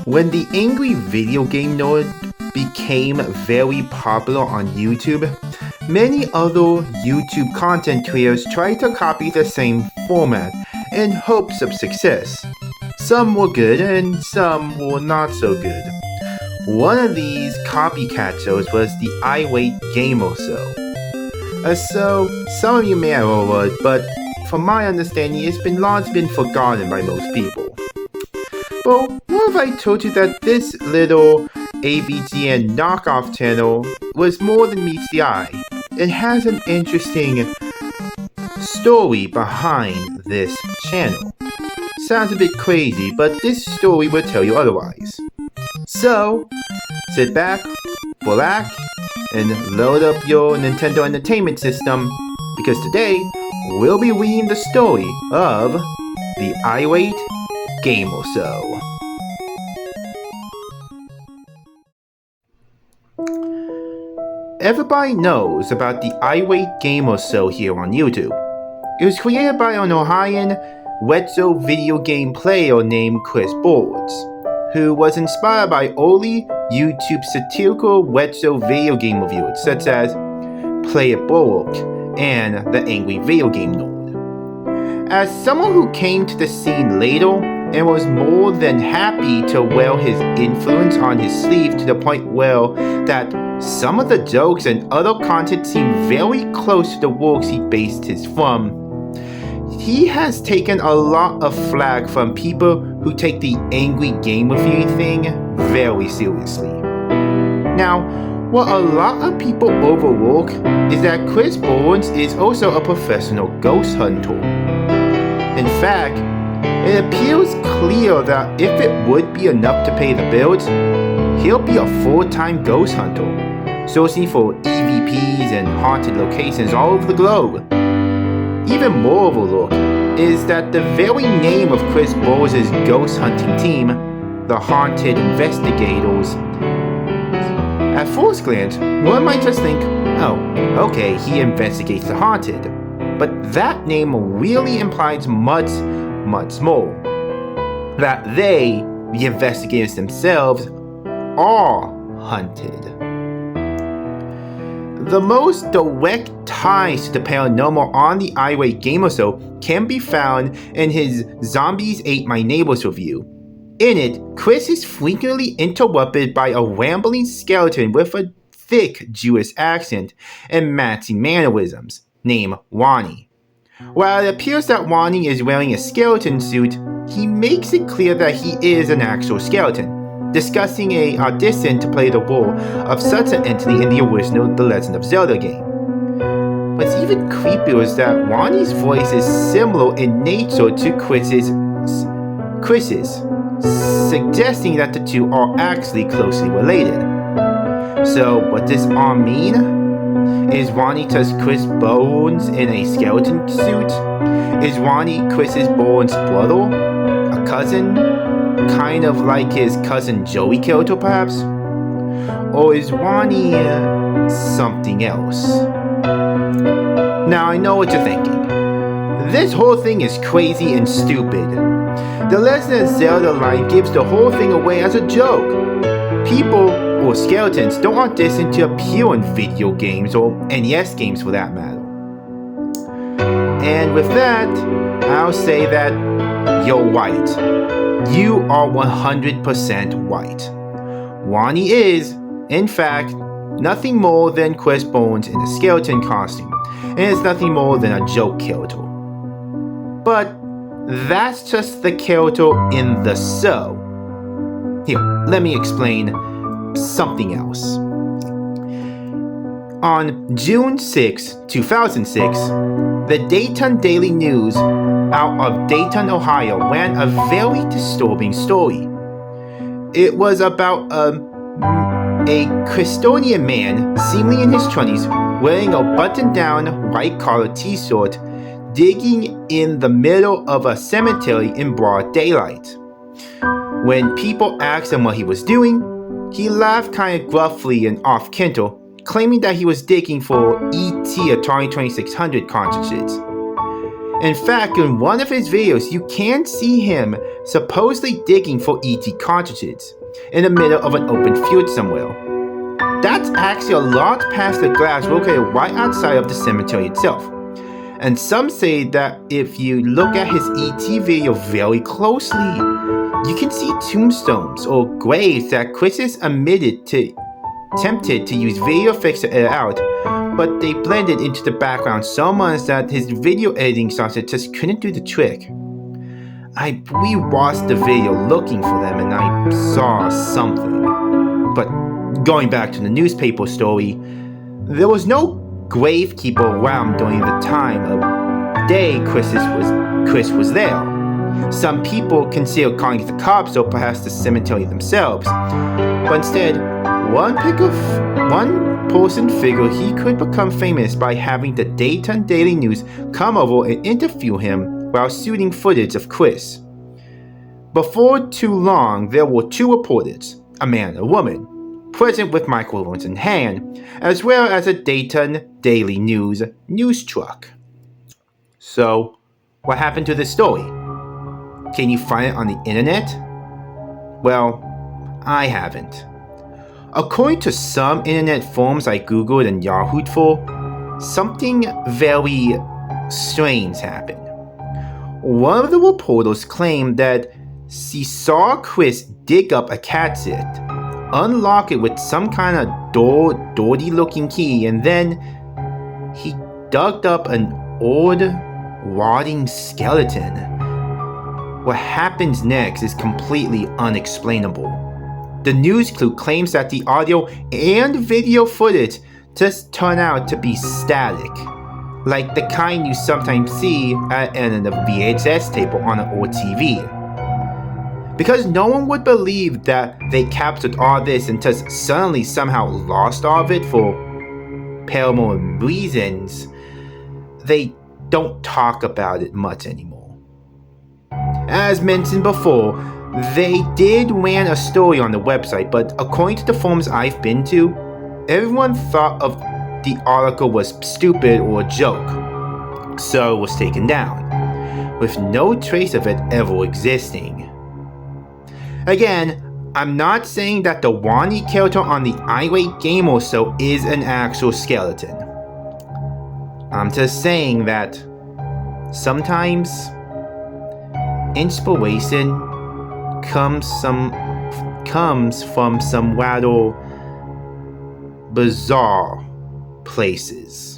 When the angry video game nerd became very popular on YouTube, many other YouTube content creators tried to copy the same format in hopes of success. Some were good and some were not so good. One of these copycat shows was the Irate Gamer Show. So some of you may have heard, but from my understanding, it's largely been forgotten by most people. Well, what if I told you that this little AVGN knockoff channel was more than meets the eye? It has an interesting story behind this channel. Sounds a bit crazy, but this story will tell you otherwise. So, sit back, relax, and load up your Nintendo Entertainment System, because today we'll be reading the story of the Irate Gamer Show. Everybody knows about the Irate Gamer Show here on YouTube. It was created by an Ohioan retro video game player named Chris Boards, who was inspired by early YouTube satirical retro video game reviewers such as Play It Bullock and The Angry Video Game Nerd. As someone who came to the scene later and was more than happy to wear his influence on his sleeve to the point where that some of the jokes and other content seemed very close to the works he based his from, he has taken a lot of flack from people who take the angry game review thing very seriously. Now, what a lot of people overlook is that Chris Boards is also a professional ghost hunter. In fact, it appears clear that if it would be enough to pay the bills, he'll be a full-time ghost hunter, searching for EVPs and haunted locations all over the globe. Even more overlooked is that the very name of Chris Boards' ghost hunting team, the Haunted Investigators. At first glance, one might just think, oh, okay, he investigates the haunted. But that name really implies much, much more. That they, the investigators themselves, are hunted. The most direct ties to the paranormal on the Irate Gamer Show can be found in his Zombies Ate My Neighbors review. In it, Chris is frequently interrupted by a rambling skeleton with a thick Jewish accent and matching mannerisms, named Wani. While it appears that Wani is wearing a skeleton suit, he makes it clear that he is an actual skeleton, discussing an audition to play the role of such an entity in the original The Legend of Zelda game. What's even creepier is that Wani's voice is similar in nature to Chris's, suggesting that the two are actually closely related. So what does all mean? Is Wani just Chris Bones in a skeleton suit? Is Wani Chris's Bones' brother? A cousin? Kind of like his cousin Joey character, perhaps? Or is Wani something else? Now I know what you're thinking. This whole thing is crazy and stupid. The Legend of Zelda line gives the whole thing away as a joke. People, or skeletons, don't audition to appear in video games or NES games for that matter. And with that, I'll say that you're right. You are 100% right. Wani is, in fact, nothing more than Chris Bones in a skeleton costume, and it's nothing more than a joke character. But that's just the character in the show. Here, let me explain something else. On June 6, 2006, the Dayton Daily News out of Dayton, Ohio ran a very disturbing story. It was about a Christonian man, seemingly in his 20s, wearing a button-down white-collar t-shirt, digging in the middle of a cemetery in broad daylight. When people asked him what he was doing, he laughed kind of gruffly and off-kilter, claiming that he was digging for E.T. Atari 2600 cartridges. In fact, in one of his videos, you can see him supposedly digging for ET cartridges in the middle of an open field somewhere. That's actually a lot past the glass located right outside of the cemetery itself. And some say that if you look at his ET video very closely, you can see tombstones or graves that Chris is attempted to use video effects to edit out, but they blended into the background so much that his video editing software just couldn't do the trick. I rewatched the video looking for them and I saw something. But going back to the newspaper story, there was no gravekeeper around during the time of day Chris was there. Some people consider calling it the cops or perhaps the cemetery themselves, but instead, one person figured he could become famous by having the Dayton Daily News come over and interview him while shooting footage of Chris. Before too long, there were two reporters, a man and a woman, present with microphones in hand, as well as a Dayton Daily news truck. So, what happened to this story? Can you find it on the internet? Well, I haven't. According to some internet forums I googled and Yahooed for, something very strange happened. One of the reporters claimed that she saw Chris dig up a cassette, unlock it with some kind of dirty looking key, and then he dug up an old, rotting skeleton. What happens next is completely unexplainable. The news crew claims that the audio and video footage just turn out to be static, like the kind you sometimes see at the end of a VHS tape or on an old TV. Because no one would believe that they captured all this and just suddenly somehow lost all of it for paranormal reasons, they don't talk about it much anymore. As mentioned before, they did run a story on the website, but according to the forums I've been to, everyone thought of the article was stupid or a joke, so it was taken down, with no trace of it ever existing. Again, I'm not saying that the Wani character on the Irate Gamer Show is an actual skeleton. I'm just saying that sometimes inspiration comes from some rather bizarre places.